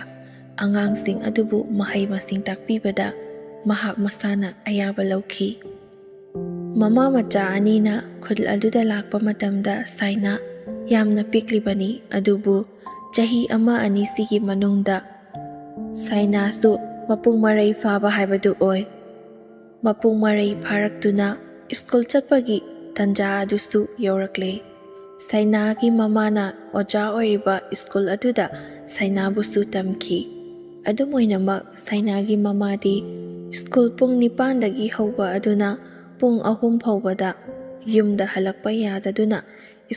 ꯑꯉꯥꯡꯁꯤꯡ ꯑꯗꯨꯕు ꯃꯍꯩ ꯃꯁꯤꯡ ꯇꯥꯛꯄꯤꯕꯗ ꯃꯍꯥꯛ ꯃꯁꯥꯅ ꯑꯌꯥꯕ ꯂꯧꯈꯤ꯫ ꯃꯃꯥ ꯃꯆꯥ ꯑꯅꯤꯅ ꯈꯨꯜ ꯑꯗꯨꯗ ꯂꯥꯛꯄ ꯃꯇꯝꯗ ꯁꯥꯏꯅꯥ ꯌꯥꯝꯅ ꯄꯤꯛꯂꯤꯕꯅꯤ꯫ ꯑꯗꯨꯕꯨ ꯆꯍꯤ 1-2ꯁꯤꯒꯤ ꯃꯅꯨꯡꯗ ꯁꯥꯏꯅꯥꯁꯨ ꯃꯄꯨꯡ ꯃꯔꯩ ꯐꯥꯕ ꯍꯥꯏꯕꯗꯨ ꯑꯣꯏ꯫ ꯃꯄꯨꯡ ꯃꯔꯩ ꯐꯥꯔꯛꯇꯨꯅ ꯁ꯭ꯀꯨꯜ ꯆꯠꯄꯒꯤ ꯇꯥꯟꯖꯥ ꯑꯗꯨꯁꯨ ꯌꯧꯔꯛꯂꯦ꯫ ꯁꯥꯏꯅꯥꯒꯤ ꯃꯃꯥꯅ ꯑꯣꯖꯥ ꯑꯣꯏꯔꯤꯕ ꯁ꯭ꯀꯨꯜ ꯑꯗꯨꯗ ꯁꯥꯏꯅꯥꯕꯨꯁꯨ ꯇꯝꯈꯤ꯫ ꯑꯗꯨꯝ ꯑꯣꯏꯅꯃꯛ ꯁꯥꯏꯅꯥꯒꯤ ꯃꯃꯥꯗꯤ ꯁ꯭ꯀꯨꯜ ꯄꯨꯡ 9ꯗꯒꯤ ꯍꯧꯕ ꯑꯗꯨꯅ ꯄꯨꯡ 3 ꯐꯥꯎꯕꯗ ꯌꯨꯝꯗ ꯍꯜꯂꯛꯄ ꯌꯥꯗꯗꯨꯅ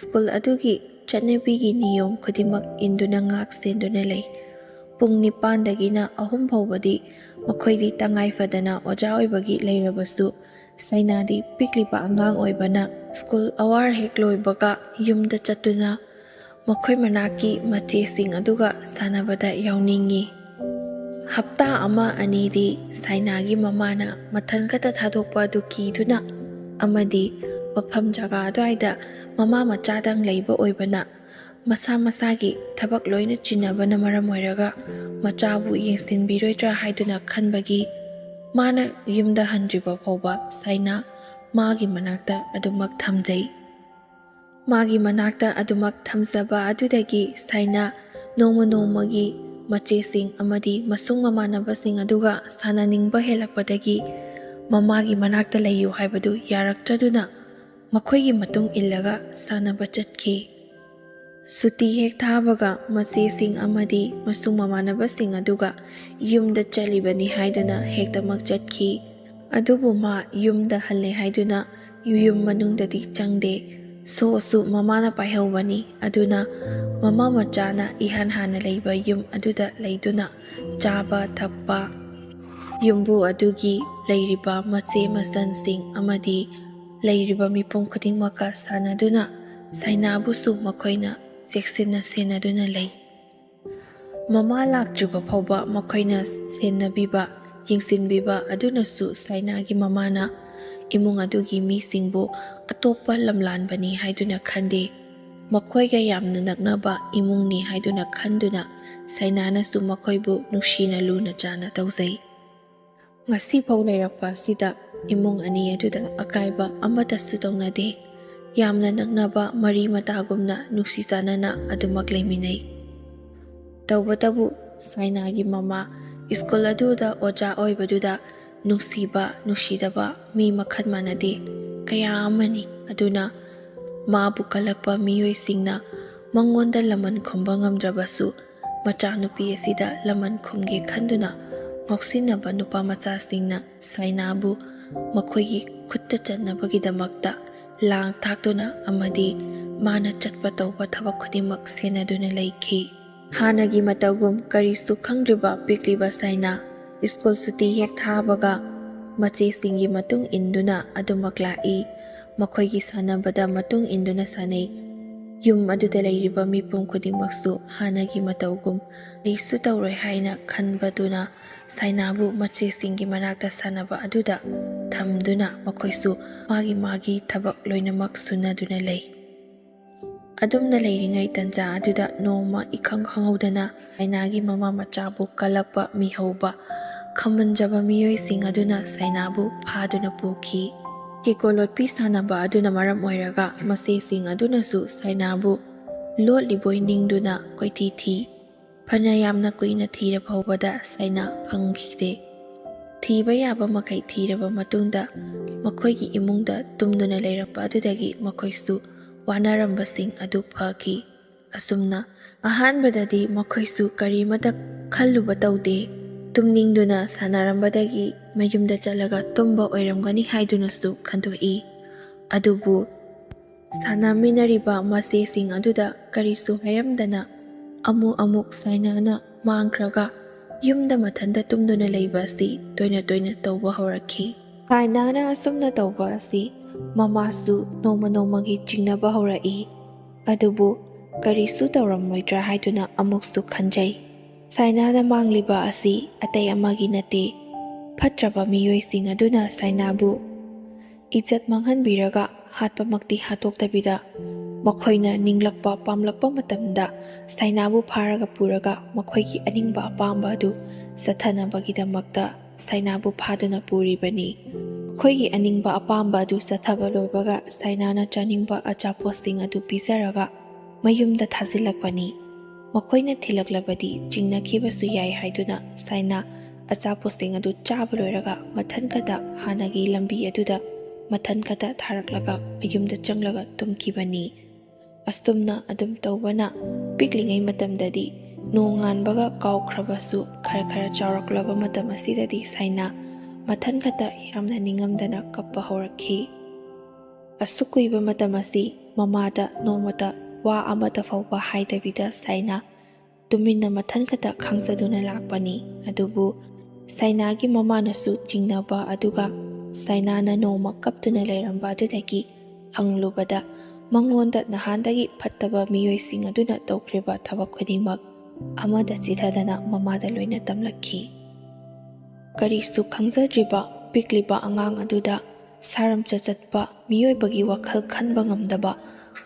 ꯁ꯭ꯀꯨꯜ ꯑꯗꯨꯒꯤ ꯆꯠꯅꯕꯤꯒꯤ ꯅꯤꯌꯣꯝ ꯈꯨꯗꯤꯡꯃꯛ ꯏꯟꯗꯨꯅ ꯉꯥꯛ ꯁꯦꯟꯗꯨꯅ ꯂꯩ꯫ ꯄꯨꯡ 9ꯗꯒꯤꯅ 3 ꯐꯥꯎꯕꯗꯤ ꯃꯈꯣꯏꯗꯤ ꯇꯉꯥꯏ ꯐꯗꯅ ꯑꯣꯖꯥ ꯑꯣꯏꯕꯒꯤ ꯂꯩꯔꯕꯁꯨ ꯁꯥꯏꯅꯥꯗꯤ ꯄꯤꯛꯂꯤꯕ ꯑꯉꯥꯡ ꯑꯣꯏꯕꯅ ꯁ꯭ꯀꯨꯜ ꯑꯋꯥꯔ ꯍꯦꯛ ꯂꯣꯏꯕꯒ ꯌꯨꯝꯗ ꯆꯠꯇꯨꯅ ꯃꯈꯣꯏ ꯃꯅꯥꯛꯀꯤ ꯃꯆꯦꯁꯤꯡ ꯑꯗꯨꯒ ꯁꯥꯟꯅꯕꯗ ꯌꯥꯎꯅꯤꯡꯉꯤ꯫ ꯍꯞꯇꯥ 1-2ꯗꯤ ꯁꯥꯏꯅꯥꯒꯤ ꯃꯃꯥꯅ ꯃꯊꯟ ꯈꯛꯇ ꯊꯥꯗꯣꯛꯄ ꯑꯗꯨ ꯀꯤꯗꯨꯅ ꯑꯃꯗꯤ ꯃꯐꯝ ꯖꯒꯥ ꯑꯗꯨꯋꯥꯏꯗ ꯃꯃꯥ ꯃꯆꯥꯗꯪ ꯂꯩꯕ ꯑꯣꯏꯕꯅ ꯃꯁꯥ ꯃꯁꯥꯒꯤ ꯊꯕꯛ ꯂꯣꯏꯅ ꯆꯤꯟꯅꯕꯅ ꯃꯔꯝ ꯑꯣꯏꯔꯒ ꯃꯆꯥꯕꯨ ꯌꯦꯡꯁꯤꯟꯕꯤꯔꯣꯏꯗ꯭ꯔꯥ ꯍꯥꯏꯗꯨꯅ ꯈꯟꯕꯒꯤ ꯃꯥꯅ ꯌꯨꯝꯗ ꯍꯟꯗ꯭ꯔꯤꯕ ꯐꯥꯎꯕ ꯁꯥꯏꯅꯥ ꯃꯥꯒꯤ ꯃꯅꯥꯛꯇ ꯑꯗꯨꯃꯛ ꯊꯝꯖꯩ꯫ ꯃꯥꯒꯤ ꯃꯅꯥꯛꯇ ꯑꯗꯨꯃꯛ ꯊꯝꯖꯕ ꯑꯗꯨꯗꯒꯤ ꯁꯥꯏꯅꯥ ꯅꯣꯡꯃ ꯅꯣꯡꯃꯒꯤ ꯃꯆꯦꯁꯤꯡ ꯑꯃꯗꯤ ꯃꯁꯨꯡ ꯃꯃꯥꯟꯅꯕꯁꯤꯡ ꯑꯗꯨꯒ ꯁꯥꯟꯅꯅꯤꯡꯕ ꯍꯦꯜꯂꯛꯄꯗꯒꯤ ꯃꯃꯥꯒꯤ ꯃꯅꯥꯛꯇ ꯂꯩꯌꯨ ꯍꯥꯏꯕꯗꯨ ꯌꯥꯔꯛꯇ꯭ꯔꯗꯨꯅ ꯃꯈꯣꯏꯒꯤ ꯃꯇꯨꯡ ꯏꯜꯂꯒ ꯁꯥꯟꯅꯕ ꯆꯠꯈꯤ꯫ ꯁꯨꯇꯤ ꯍꯦꯛ ꯊꯥꯕꯒ ꯃꯆꯦꯁꯤꯡ ꯑꯃꯗꯤ ꯃꯁꯨꯡ ꯃꯃꯥꯟꯅꯕꯁꯤꯡ ꯑꯗꯨꯒ ꯌꯨꯝꯗ ꯆꯠꯂꯤꯕꯅꯤ ꯍꯥꯏꯗꯨꯅ ꯍꯦꯛꯇꯃꯛ ꯆꯠꯈꯤ꯫ ꯑꯗꯨꯕꯨ ꯃꯥ ꯌꯨꯝꯗ ꯍꯜꯂꯦ ꯍꯥꯏꯗꯨꯅ ꯌꯨꯝ ꯃꯅꯨꯡꯗꯗꯤ ꯆꯪꯗꯦ꯫ ꯁꯣꯁꯨ ꯃꯃꯥꯅ ꯄꯥꯏꯍꯧꯕꯅꯤ꯫ ꯑꯗꯨꯅ ꯃꯃꯥ ꯃꯆꯥꯅ ꯏꯍꯥꯟ ꯍꯥꯟꯅ ꯂꯩꯕ ꯌꯨꯝ ꯑꯗꯨꯗ ꯂꯩꯗꯨꯅ ꯆꯥꯕ ꯊꯛꯄ, ꯌꯨꯝꯕꯨ ꯑꯗꯨꯒꯤ ꯂꯩꯔꯤꯕ ꯃꯆꯦ ꯃꯆꯟꯁꯤꯡ ꯑꯃꯗꯤ ꯂꯩꯔꯤꯕ ꯃꯤꯄꯨꯝ ꯈꯨꯗꯤꯡꯃꯛꯀ ꯁꯥꯟꯅꯗꯨꯅ ꯁꯥꯏꯅꯥꯕꯨꯁꯨ ꯃꯈꯣꯏꯅ ꯆꯦꯛꯁꯤꯟꯅ ꯁꯦꯟꯅꯗꯨꯅ ꯂꯩ꯫ ꯃꯃꯥ ꯂꯥꯛꯇ꯭ꯔꯤꯕ ꯐꯥꯎꯕ ꯃꯈꯣꯏꯅ ꯁꯦꯟꯅꯕꯤꯕ ꯌꯦꯡꯁꯤꯟꯕꯤꯕ ꯑꯗꯨꯅꯁꯨ ꯁꯥꯏꯅꯥꯒꯤ ꯃꯃꯥꯅ ꯏꯃꯨꯡ ꯑꯗꯨꯒꯤ ꯃꯤꯁꯤꯡꯕꯨ ꯑꯇꯣꯞꯄ ꯂꯝꯂꯥꯟꯕꯅꯤ ꯍꯥꯏꯗꯨꯅ ꯈꯟꯗꯦ꯫ ꯃꯈꯣꯏꯒ ꯌꯥꯝꯅ ꯅꯛꯅꯕ ꯏꯃꯨꯡꯅꯤ ꯍꯥꯏꯗꯨꯅ ꯈꯟꯗꯨꯅ ꯁꯥꯏꯅꯥꯅꯁꯨ ꯃꯈꯣꯏꯕꯨ ꯅꯨꯡꯁꯤꯅ ꯂꯨꯅ ꯆꯥꯟꯅ ꯇꯧꯖꯩ꯫ ꯉꯁꯤꯐꯥꯎ ꯂꯩꯔꯛꯄ ꯑꯁꯤꯗ ꯏꯃꯨꯡ ꯑꯅꯤ ꯑꯗꯨꯗ ꯑꯀꯥꯏꯕ ꯑꯃꯠꯇꯁꯨ ꯇꯧꯅꯗꯦ꯫ ꯌꯥꯝꯅ ꯅꯛꯅꯕ ꯃꯔꯤ ꯃꯇꯥꯒꯨꯝꯅ ꯅꯨꯡꯁꯤ ꯆꯥꯟꯅꯅ ꯑꯗꯨꯃꯛ ꯂꯩꯃꯤꯟꯅꯩ꯫ ꯇꯧꯕꯇꯕꯨ ꯁꯥꯏꯅꯥꯒꯤ ꯃꯃꯥ ꯁ꯭ꯀꯨꯜ ꯑꯗꯨꯗ ꯑꯣꯖꯥ ꯑꯣꯏꯕꯗꯨꯗ ꯅꯨꯡꯁꯤꯕ ꯅꯨꯡꯁꯤꯗꯕ ꯃꯤ ꯃꯈꯜ ꯃꯥꯟꯅꯗꯦ ꯀꯌꯥ ꯑꯃꯅꯤ꯫ ꯑꯗꯨꯅ ꯃꯥꯕꯨ ꯀꯜꯂꯛꯄ ꯃꯤꯑꯣꯏꯁꯤꯡꯅ ꯃꯉꯣꯟꯗ ꯂꯃꯟ ꯈꯨꯝꯕ ꯉꯝꯗ꯭ꯔꯕꯁꯨ ꯃꯆꯥꯅꯨꯄꯤ ꯑꯁꯤꯗ ꯂꯃꯟ ꯈꯨꯝꯒꯦ ꯈꯟꯗꯨꯅ ꯉꯥꯎꯁꯤꯟꯅꯕ ꯅꯨꯄꯥ ꯃꯆꯥꯁꯤꯡꯅ ꯁꯥꯏꯅꯥꯕꯨ ꯃꯈꯣꯏꯒꯤ ꯈꯨꯠꯇ ꯆꯟꯅꯕꯒꯤꯗꯃꯛꯇ ꯂꯥꯡ ꯊꯥꯛꯇꯨꯅ ꯑꯃꯗꯤ ꯃꯥꯅ ꯆꯠꯄ ꯇꯧꯕ ꯊꯕꯛ ꯈꯨꯗꯤꯡꯃꯛ ꯁꯦꯟꯅꯗꯨꯅ ꯂꯩꯈꯤ꯫ ꯍꯥꯟꯅꯒꯤ ꯃꯇꯧꯒꯨꯝ ꯀꯔꯤꯁꯨ ꯈꯪꯗ꯭ꯔꯤꯕ ꯄꯤꯛꯂꯤꯕ ꯁꯥꯏꯅꯥ ꯁ꯭ꯀꯨꯜ ꯁꯨꯇꯤ ꯍꯦꯛ ꯊꯥꯕꯒ ꯃꯆꯦꯁꯤꯡꯒꯤ ꯃꯇꯨꯡ ꯏꯟꯗꯨꯅ ꯑꯗꯨꯃꯛ ꯂꯥꯛꯏ꯫ ꯃꯈꯣꯏꯒꯤ ꯁꯥꯟꯅꯕꯗ ꯃꯇꯨꯡ ꯏꯟꯗꯨꯅ ꯁꯥꯟꯅꯩ꯫ ꯌꯨꯝ ꯑꯗꯨꯗ ꯂꯩꯔꯤꯕ ꯃꯤꯄꯨꯝ ꯈꯨꯗꯤꯡꯃꯛꯁꯨ ꯍꯥꯟꯅꯒꯤ ꯃꯇꯧꯒꯨꯝ ꯀꯔꯤꯁꯨ ꯇꯧꯔꯣꯏ ꯍꯥꯏꯅ ꯈꯟꯕꯗꯨꯅ ꯁꯥꯏꯅꯥꯕꯨ ꯃꯆꯦꯁꯤꯡꯒꯤ ꯃꯅꯥꯛꯇ ꯁꯥꯟꯅꯕ ꯑꯗꯨꯗ ꯊꯝꯗꯨꯅ ꯃꯈꯣꯏꯁꯨ ꯃꯥꯒꯤ ꯃꯥꯒꯤ ꯊꯕꯛ ꯂꯣꯏꯅꯃꯛ ꯁꯨꯅꯗꯨꯅ ꯂꯩ꯫ ꯑꯗꯨꯝꯅ ꯂꯩꯔꯤꯉꯩ ꯇꯥꯟꯖꯥ ꯑꯗꯨꯗ ꯅꯣꯡꯃ ꯏꯈꯪ ꯈꯪꯍꯧꯗꯅ ꯁꯥꯏꯅꯥꯒꯤ ꯃꯃꯥ ꯃꯆꯥꯕꯨ ꯀꯜꯂꯛꯄ ꯃꯤꯍꯧꯕ ꯈꯝꯕꯟꯖꯕ ꯃꯤꯑꯣꯏꯁꯤꯡ ꯑꯗꯨꯅ ꯁꯥꯏꯅꯥꯕꯨ ꯐꯥꯗꯨꯅ ꯄꯨꯈꯤ꯫ ꯀꯦꯀꯣ ꯂꯣꯠꯄꯤ ꯁꯥꯟꯅꯕ ꯑꯗꯨꯅ ꯃꯔꯝ ꯑꯣꯏꯔꯒ ꯃꯆꯦꯁꯤꯡ ꯑꯗꯨꯅꯁꯨ ꯁꯥꯏꯅꯥꯕꯨ ꯂꯣꯠꯂꯤꯕꯣꯏ ꯅꯤꯡꯗꯨꯅ ꯀꯣꯏꯊꯤ ꯊꯤ꯫ ꯐꯅ ꯌꯥꯝꯅ ꯀꯨꯏꯅ ꯊꯤꯔ ꯐꯥꯎꯕꯗ ꯁꯥꯏꯅꯥ ꯐꯪꯈꯤꯗꯦ꯫ ꯊꯤꯕ ꯌꯥꯕ ꯃꯈꯩ ꯊꯤꯔꯕ ꯃꯇꯨꯡꯗ ꯃꯈꯣꯏꯒꯤ ꯏꯃꯨꯡꯗ ꯇꯨꯝꯗꯨꯅ ꯂꯩꯔꯛꯄ ꯑꯗꯨꯗꯒꯤ ꯃꯈꯣꯏꯁꯨ ꯋꯥꯅꯔꯝꯕꯁꯤꯡ ꯑꯗꯨ ꯐꯈꯤ꯫ ꯑꯁꯨꯝꯅ ꯑꯍꯥꯟꯕꯗꯗꯤ ꯃꯈꯣꯏꯁꯨ ꯀꯔꯤꯃꯇ ꯈꯜꯂꯨꯕ ꯇꯧꯗꯦ꯫ ꯇꯨꯝꯅꯤꯡꯗꯨꯅ ꯁꯥꯟꯅꯔꯝꯕꯗꯒꯤ ꯃꯌꯨꯝꯗ ꯆꯠꯂꯒ ꯇꯨꯝꯕ ꯑꯣꯏꯔꯝꯒꯅꯤ ꯍꯥꯏꯗꯨꯅꯁꯨ ꯈꯟꯗꯣꯛꯏ꯫ ꯑꯗꯨꯕꯨ ꯁꯥꯟꯅꯃꯤꯟꯅꯔꯤꯕ ꯃꯆꯦꯁꯤꯡ ꯑꯗꯨꯗ ꯀꯔꯤꯁꯨ ꯍꯥꯏꯔꯝꯗꯅ ꯑꯃꯨꯛ ꯁꯥꯏꯅꯥꯅ ꯃꯥꯡꯈ꯭ꯔꯒ ꯌꯨꯝꯗ ꯃꯊꯟꯇ ꯇꯨꯝꯗꯨꯅ ꯂꯩꯕ ꯑꯁꯤ ꯇꯣꯏꯅ ꯇꯧꯕ ꯍꯧꯔꯛꯈꯤ꯫ ꯁꯥꯏꯅꯥꯅ ꯑꯁꯨꯝꯅ ꯇꯧꯕ ꯑꯁꯤ ꯃꯃꯥꯁꯨ ꯅꯣꯡꯃꯒꯤ ꯆꯤꯡꯅꯕ ꯍꯧꯔꯛꯏ꯫ ꯑꯗꯨꯕꯨ ꯀꯔꯤꯁꯨ ꯇꯧꯔꯝꯃꯣꯏꯗ꯭ꯔꯥ ꯍꯥꯏꯗꯨꯅ ꯑꯃꯨꯛꯁꯨ ꯈꯟꯖꯩ꯫ ꯁꯥꯏꯅꯥꯅ ꯃꯥꯡꯂꯤꯕ ꯑꯁꯤ ꯑꯇꯩ ꯑꯃꯒꯤ ꯅꯠꯇꯦ, ꯐꯠꯇ꯭ꯔꯕ ꯃꯤꯑꯣꯏꯁꯤꯡ ꯑꯗꯨꯅ ꯁꯥꯏꯅꯥꯕꯨ ꯏꯖꯠ ꯃꯥꯡꯍꯟꯕꯤꯔꯒ ꯍꯥꯠꯄꯃꯛꯇꯤ ꯍꯥꯠꯇꯣꯛꯇꯕꯤꯗ ꯃꯈꯣꯏꯅ ꯅꯤꯡꯂꯛꯄ ꯄꯥꯝꯂꯛꯄ ꯃꯇꯝꯗ ꯁꯥꯏꯅꯥꯕꯨ ꯐꯥꯔꯒ ꯄꯨꯔꯒ ꯃꯈꯣꯏꯒꯤ ꯑꯅꯤꯡꯕ ꯑꯄꯥꯝꯕ ꯑꯗꯨ ꯆꯠꯊꯅꯕꯒꯤꯗꯃꯛꯇ ꯁꯥꯏꯅꯥꯕꯨ ꯐꯥꯗꯨꯅ ꯄꯨꯔꯤꯕꯅꯤ꯫ ꯃꯈꯣꯏꯒꯤ ꯑꯅꯤꯡꯕ ꯑꯄꯥꯝꯕ ꯑꯗꯨ ꯆꯠꯊꯕ ꯂꯣꯏꯕꯒ ꯁꯥꯏꯅꯥꯅ ꯆꯥꯅꯤꯡꯕ ꯑꯆꯥꯄꯣꯠꯁꯤꯡ ꯑꯗꯨ ꯄꯤꯖꯔꯒ ꯃꯌꯨꯝꯗ ꯊꯥꯖꯤꯜꯂꯛꯄꯅꯤ꯫ ꯃꯈꯣꯏꯅ ꯊꯤꯜꯂꯛꯂꯕꯗꯤ ꯆꯤꯡꯅꯈꯤꯕꯁꯨ ꯌꯥꯏ ꯍꯥꯏꯗꯨꯅ ꯁꯥꯏꯅꯥ ꯑꯆꯥꯄꯣꯠꯁꯤꯡ ꯑꯗꯨ ꯆꯥꯕ ꯂꯣꯏꯔꯒ ꯃꯊꯟꯈꯇ ꯍꯥꯟꯅꯒꯤ ꯂꯝꯕꯤ ꯑꯗꯨꯗ ꯃꯊꯟꯈꯇ ꯊꯥꯔꯛꯂꯒ ꯃꯌꯨꯝꯗ ꯆꯪꯂꯒ ꯇꯨꯝꯈꯤꯕꯅꯤ꯫ ꯑꯁꯨꯝꯅ ꯑꯗꯨꯝ ꯇꯧꯕꯅ ꯄꯤꯛꯂꯤꯉꯩ ꯃꯇꯝꯗꯗꯤ ꯅꯣꯡꯉꯥꯟꯕꯒ ꯀꯥꯎꯈ꯭ꯔꯕꯁꯨ ꯈꯔ ꯆꯥꯎꯔꯛꯂꯕ ꯃꯇꯝ ꯑꯁꯤꯗꯗꯤ ꯁꯥꯏꯅꯥ ꯃꯊꯟꯈꯇ ꯌꯥꯝꯅ ꯅꯤꯡꯉꯝꯗꯅ ꯀꯞꯄ ꯍꯧꯔꯛꯈꯤ꯫ ꯑꯁꯨꯛ ꯀꯨꯏꯕ ꯃꯇꯝ ꯑꯁꯤ ꯃꯃꯥꯗ ꯅꯣꯡꯃꯇ ꯋꯥ ꯑꯃꯠꯇ ꯐꯥꯎꯕ ꯍꯥꯏꯗꯕꯤꯗ ꯁꯥꯏꯅꯥ ꯇꯨꯃꯤꯟꯅ ꯃꯊꯟꯈꯇ ꯈꯥꯡꯖꯗꯨꯅ ꯂꯥꯛꯄꯅꯤ꯫ ꯑꯗꯨꯕꯨ ꯁꯥꯏꯅꯥꯒꯤ ꯃꯃꯥꯅꯁꯨ ꯆꯤꯡꯅꯕ ꯑꯗꯨꯒ ꯁꯥꯏꯅꯥꯅ ꯅꯣꯡꯃ ꯀꯞꯇꯨꯅ ꯂꯩꯔꯝꯕ ꯑꯗꯨꯗꯒꯤ ꯍꯪꯂꯨꯕꯗ ꯃꯉꯣꯟꯗ ꯅꯍꯥꯟꯗꯒꯤ ꯐꯠꯇꯕ ꯃꯤꯑꯣꯏꯁꯤꯡ ꯑꯗꯨꯅ ꯇꯧꯈ꯭ꯔꯤꯕ ꯊꯕꯛ ꯈꯨꯗꯤꯡꯃꯛ ꯑꯃꯗ ꯆꯤꯊꯗꯅ ꯃꯃꯥꯗ ꯂꯣꯏꯅ ꯇꯝꯂꯛꯈꯤ꯫ ꯀꯔꯤꯁꯨ ꯈꯪꯖꯗ꯭ꯔꯤꯕ ꯄꯤꯛꯂꯤꯕ ꯑꯉꯥꯡ ꯑꯗꯨꯗ ꯁꯥꯔꯝꯆꯠ ꯆꯠꯄ ꯃꯤꯑꯣꯏꯕꯒꯤ ꯋꯥꯈꯜ ꯈꯟꯕ ꯉꯝꯗꯕ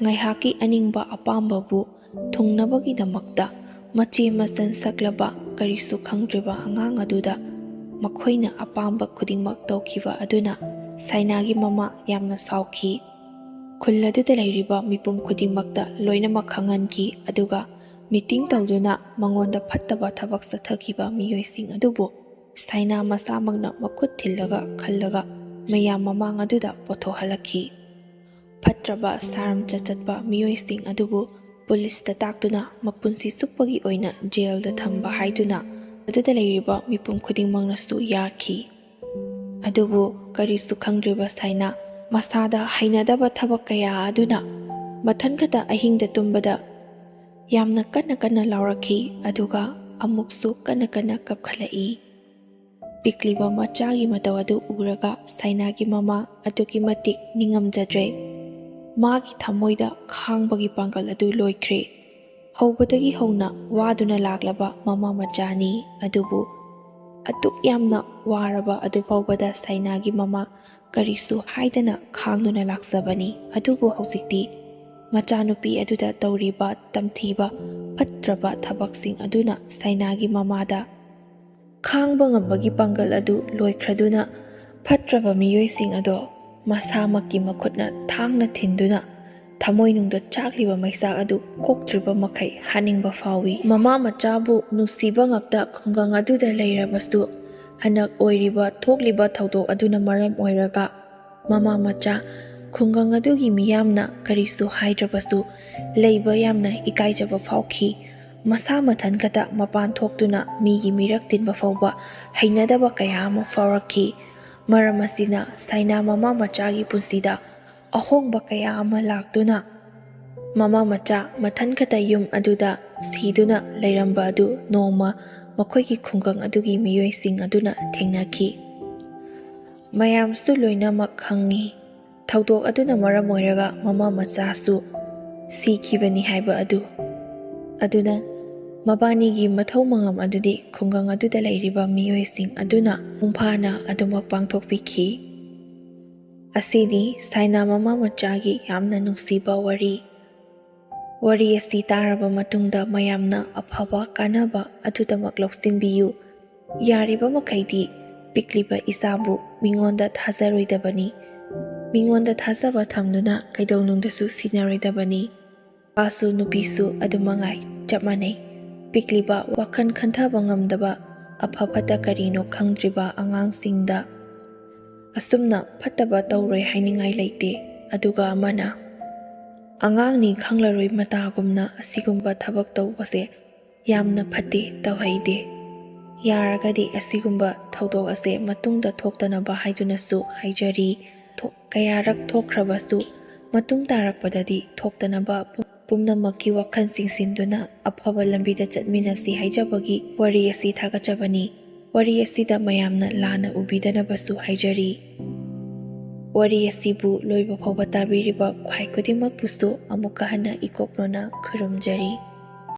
ꯉꯥꯏꯍꯥꯛꯀꯤ ꯑꯅꯤꯡꯕ ꯑꯄꯥꯝꯕꯕꯨ ꯊꯨꯡꯅꯕꯒꯤꯗꯃꯛꯇ ꯃꯆꯦ ꯃꯆꯟ ꯁꯛꯂꯕ ꯀꯔꯤꯁꯨ ꯈꯪꯗ꯭ꯔꯤꯕ ꯑꯉꯥꯡ ꯑꯗꯨꯗ ꯃꯈꯣꯏꯅ ꯑꯄꯥꯝꯕ ꯈꯨꯗꯤꯡꯃꯛ ꯇꯧꯈꯤꯕ ꯑꯗꯨꯅ ꯁꯥꯏꯅꯥꯒꯤ ꯃꯃꯥ ꯌꯥꯝꯅ ꯁꯥꯎꯈꯤ꯫ ꯈꯨꯜ ꯑꯗꯨꯗ ꯂꯩꯔꯤꯕ ꯃꯤꯄꯨꯝ ꯈꯨꯗꯤꯡꯃꯛꯇ ꯂꯣꯏꯅꯃꯛ ꯈꯪꯍꯟꯈꯤ ꯑꯗꯨꯒ ꯃꯤꯇꯤꯡ ꯇꯧꯗꯨꯅ ꯃꯉꯣꯟꯗ ꯐꯠꯇꯕ ꯊꯕꯛ ꯆꯠꯊꯈꯤꯕ ꯃꯤꯑꯣꯏꯁꯤꯡ ꯑꯗꯨꯕꯨ ꯁꯥꯏꯅꯥ ꯃꯁꯥꯃꯛꯅ ꯃꯈꯨꯠ ꯊꯤꯜꯂꯒ ꯈꯜꯂꯒ ꯃꯌꯥꯝ ꯃꯃꯥꯡ ꯑꯗꯨꯗ ꯄꯣꯠꯊꯣꯛꯍꯜꯂꯛꯈꯤ꯫ ꯐꯠꯇ꯭ꯔꯕ ꯁꯥꯔꯝꯆꯠ ꯆꯠꯄ ꯃꯤꯑꯣꯏꯁꯤꯡ ꯑꯗꯨꯕꯨ ꯄꯨꯂꯤꯁꯇ ꯇꯥꯛꯇꯨꯅ ꯃꯄꯨꯟꯁꯤ ꯆꯨꯞꯄꯒꯤ ꯑꯣꯏꯅ ꯖꯦꯜꯗ ꯊꯝꯕ ꯍꯥꯏꯗꯨꯅ ꯑꯗꯨꯗ ꯂꯩꯔꯤꯕ ꯃꯤꯄꯨꯝ ꯈꯨꯗꯤꯡꯃꯛꯅꯁꯨ ꯌꯥꯈꯤ꯫ ꯑꯗꯨꯕꯨ ꯀꯔꯤꯁꯨ ꯈꯪꯗ꯭ꯔꯤꯕ ꯁꯥꯏꯅꯥ ꯃꯁꯥꯗ ꯍꯩꯅꯗꯕ ꯊꯕꯛ kaya ꯑꯗꯨꯅ ꯃꯊꯟꯈꯇ ꯑꯍꯤꯡꯗ ꯇꯨꯝꯕꯗ ꯌꯥꯝꯅ ꯀꯟꯅ ꯂꯥꯎꯔꯛꯈꯤ ꯑꯗꯨꯒ ꯑꯃꯨꯛꯁꯨ ꯀꯟꯅ ꯀꯞꯈꯠꯂꯛꯏ꯫ ꯄꯤꯛꯂꯤꯕ ꯃꯆꯥꯒꯤ ꯃꯇꯧ ꯑꯗꯨ ꯎꯔꯒ ꯁꯥꯏꯅꯥꯒꯤ ꯃꯃꯥ ꯑꯗꯨꯛꯀꯤ ꯃꯇꯤꯛ ꯅꯤꯡꯉꯝꯖꯗ꯭ꯔꯦ꯫ ꯃꯥꯒꯤ ꯊꯃꯣꯏꯗ ꯈꯥꯡꯕꯒꯤ ꯄꯥꯡꯒꯜ ꯑꯗꯨ ꯂꯣꯏꯈ꯭ꯔꯦ꯫ ꯍꯧꯕꯗꯒꯤ ꯍꯧꯅ ꯋꯥꯗꯨꯅ ꯂꯥꯛꯂꯕ ꯃꯃꯥ ꯃꯆꯥꯅꯤ꯫ ꯑꯗꯨꯕꯨ ꯑꯗꯨꯛ ꯌꯥꯝꯅ ꯋꯥꯔꯕ ꯑꯗꯨꯐꯥꯎꯕꯗ ꯁꯥꯏꯅꯥꯒꯤ ꯃꯃꯥ ꯀꯔꯤꯁꯨ ꯍꯥꯏꯗꯅ ꯈꯥꯡꯗꯨꯅ ꯂꯥꯛꯆꯕꯅꯤ꯫ ꯑꯗꯨꯕꯨ ꯍꯧꯖꯤꯛꯇꯤ ꯃꯆꯥꯅꯨꯄꯤ ꯑꯗꯨꯗ ꯇꯧꯔꯤꯕ ꯇꯝꯊꯤꯕ ꯐꯠꯇ꯭ꯔꯕ ꯊꯕꯛꯁꯤꯡ ꯑꯗꯨꯅ ꯁꯥꯏꯅꯥꯒꯤ ꯃꯃꯥꯗ ꯈꯥꯡꯕ ꯉꯝꯕꯒꯤ ꯄꯥꯡꯒꯜ ꯑꯗꯨ ꯂꯣꯏꯈ꯭ꯔꯗꯨꯅ ꯐꯠꯇ꯭ꯔꯕ ꯃꯤꯑꯣꯏꯁꯤꯡ ꯑꯗꯣ ꯃꯁꯥꯃꯛꯀꯤ ꯃꯈꯨꯠꯅ ꯊꯥꯡꯅ ꯊꯤꯟꯗꯨꯅ ꯊꯃꯣꯏꯅꯨꯡꯗ ꯆꯥꯛꯂꯤꯕ ꯃꯩꯁꯥꯛ ꯑꯗꯨ ꯀꯣꯛꯇ꯭ꯔꯤꯕ ꯃꯈꯩ ꯍꯥꯠꯅꯤꯡꯕ ꯐꯥꯎꯏ꯫ ꯃꯃꯥ ꯃꯆꯥꯕꯨ ꯅꯨꯡꯁꯤꯕ ꯉꯛꯇ ꯈꯨꯡꯒꯪ ꯑꯗꯨꯗ ꯂꯩꯔꯕꯁꯨ ꯍꯟꯗꯛ ꯊꯣꯛꯂꯤꯕ ꯊꯧꯗꯣꯛ ꯑꯗꯨꯅ ꯃꯔꯝ ꯑꯣꯏꯔꯒ ꯃꯃꯥ ꯃꯆꯥ ꯈꯨꯡꯒꯪ ꯑꯗꯨꯒꯤ ꯃꯤꯌꯥꯝꯅ ꯀꯔꯤꯁꯨ ꯍꯥꯏꯗ꯭ꯔꯕꯁꯨ ꯂꯩꯕ ꯌꯥꯝꯅ ꯏꯀꯥꯏꯖꯕ ꯐꯥꯎꯈꯤ꯫ ꯃꯁꯥ ꯃꯊꯟꯈꯇ ꯃꯄꯥꯟ ꯊꯣꯛꯇꯨꯅ ꯃꯤꯒꯤ ꯃꯤꯔꯛ ꯇꯤꯟꯕ ꯐꯥꯎꯕ ꯍꯩꯅꯗꯕ kaya ꯑꯃ ꯐꯥꯎꯔꯛꯈꯤ꯫ ꯃꯔꯝ ꯑꯁꯤꯅ ꯁꯥꯏꯅꯥ ꯃꯃꯥ ꯃꯆꯥꯒꯤ ꯄꯨꯟꯁꯤꯗ ꯑꯍꯣꯡꯕ kaya ꯑꯃ ꯂꯥꯛꯇꯨꯅ ꯃꯃꯥ ꯃꯆꯥ ꯃꯊꯟꯈꯇ ꯌꯨꯝ ꯑꯗꯨꯗ ꯁꯤꯗꯨꯅ ꯂꯩꯔꯝꯕ ꯑꯗꯨ ꯅꯣꯡꯃ ꯃꯈꯣꯏꯒꯤ ꯈꯨꯡꯒꯪ ꯑꯗꯨꯒꯤ ꯃꯤꯑꯣꯏꯁꯤꯡ ꯑꯗꯨꯅ ꯊꯦꯡꯅꯈꯤ꯫ ꯃꯌꯥꯝꯁꯨ ꯂꯣꯏꯅꯃꯛ ꯈꯪꯉꯤ ꯊꯧꯗꯣꯛ ꯑꯗꯨꯅ ꯃꯔꯝ ꯑꯣꯏꯔꯒ ꯃꯃꯥ ꯃꯆꯥꯁꯨ ꯁꯤꯈꯤꯕꯅꯤ ꯍꯥꯏꯕ ꯑꯗꯨ꯫ ꯑꯗꯨꯅ ꯃꯕꯥꯅꯤꯒꯤ ꯃꯊꯧ ꯃꯉꯝ ꯑꯗꯨꯗꯤ ꯈꯨꯡꯒꯪ ꯑꯗꯨꯗ ꯂꯩꯔꯤꯕ ꯃꯤꯑꯣꯏꯁꯤꯡ ꯑꯗꯨꯅ ꯃꯄꯨꯡ ꯐꯥꯅ ꯑꯗꯨꯃꯛ ꯄꯥꯡꯊꯣꯛꯄꯤꯈꯤ꯫ ꯑꯁꯤꯅꯤ ꯁꯥꯏꯅꯥ ꯃꯃꯥ ꯃꯆꯥꯒꯤ ꯌꯥꯝꯅ ꯅꯨꯡꯁꯤꯕ ꯋꯥꯔꯤ꯫ ꯋꯥꯔꯤ ꯑꯁꯤ ꯇꯥꯔꯕ ꯃꯇꯨꯡꯗ ꯃꯌꯥꯝꯅ ꯑꯐꯕ ꯀꯥꯟꯅꯕ ꯑꯗꯨꯗꯃꯛ ꯂꯧꯁꯤꯟꯕꯤꯌꯨ꯫ ꯌꯥꯔꯤꯕ ꯃꯈꯩꯗꯤ ꯄꯤꯛꯂꯤꯕ ꯏꯆꯥꯕꯨ ꯃꯤꯉꯣꯟꯗ ꯊꯥꯖꯔꯣꯏꯗꯕꯅꯤ꯫ ꯃꯤꯉꯣꯟꯗ ꯊꯥꯖꯕ ꯊꯝꯗꯨꯅ ꯀꯩꯗꯧꯅꯨꯡꯗꯁꯨ ꯁꯤꯟꯅꯔꯣꯏꯗꯕꯅꯤ꯫ ꯅꯨꯄꯥꯁꯨ ꯅꯨꯄꯤꯁꯨ ꯑꯗꯨꯃꯉꯥꯏ ꯆꯞ ꯃꯥꯟꯅꯩ꯫ ꯄꯤꯛꯂꯤꯕ ꯋꯥꯈꯜ ꯈꯟꯊꯕ ꯉꯝꯗꯕ ꯑꯐ ꯐꯠꯇ ꯀꯔꯤꯅꯣ ꯈꯪꯗ꯭ꯔꯤꯕ ꯑꯉꯥꯡꯁꯤꯡꯗ ꯑꯁꯨꯝꯅ ꯐꯠꯇꯕ ꯇꯧꯔꯣꯏ ꯍꯥꯏꯅꯤꯡꯉꯥꯏ ꯂꯩꯇꯦ꯫ ꯑꯗꯨꯒ ꯑꯃꯅ ꯑꯉꯥꯡꯅꯤ ꯈꯪꯂꯔꯣꯏ ꯃꯇꯥꯒꯨꯝꯅ ꯑꯁꯤꯒꯨꯝꯕ ꯊꯕꯛ ꯇꯧꯕꯁꯦ ꯌꯥꯝꯅ ꯐꯠꯇꯦ, ꯇꯧꯍꯩꯗꯦ꯫ ꯌꯥꯔꯒꯗꯤ ꯑꯁꯤꯒꯨꯝꯕ ꯊꯧꯗꯣꯛ ꯑꯁꯦ ꯃꯇꯨꯡꯗ ꯊꯣꯛꯇꯅꯕ ꯍꯥꯏꯗꯨꯅꯁꯨ ꯍꯥꯏꯖꯔꯤ꯫ ꯀꯌꯥꯔꯛ ꯊꯣꯛꯈ꯭ꯔꯕꯁꯨ ꯃꯇꯨꯡ ꯇꯥꯔꯛꯄꯗꯗꯤ ꯊꯣꯛꯇꯅꯕ ꯄꯨꯝꯅꯃꯛꯀꯤ ꯋꯥꯈꯜ ꯆꯤꯡꯁꯤꯟꯗꯨꯅ ꯑꯐꯕ ꯂꯝꯕꯤꯗ ꯆꯠꯃꯤꯟꯅꯁꯤ ꯍꯥꯏꯖꯕꯒꯤ ꯋꯥꯔꯤ ꯑꯁꯤ ꯊꯥꯒꯠꯆꯕꯅꯤ꯫ ꯋꯥꯔꯤ ꯑꯁꯤꯗ ꯃꯌꯥꯝꯅ ꯂꯥꯟꯅ ꯎꯕꯤꯗꯅꯕꯁꯨ ꯍꯥꯏꯖꯔꯤ꯫ ꯋꯥꯔꯤ ꯑꯁꯤꯕꯨ ꯂꯣꯏꯕ ꯐꯥꯎꯕ ꯇꯥꯕꯤꯔꯤꯕ ꯈ꯭ꯋꯥꯏ ꯈꯨꯗꯤꯡꯃꯛꯄꯨꯁꯨ ꯑꯃꯨꯛꯀ ꯍꯟꯅ ꯏꯀꯣꯛꯂꯣꯅ ꯈꯨꯔꯨꯝꯖꯔꯤ꯫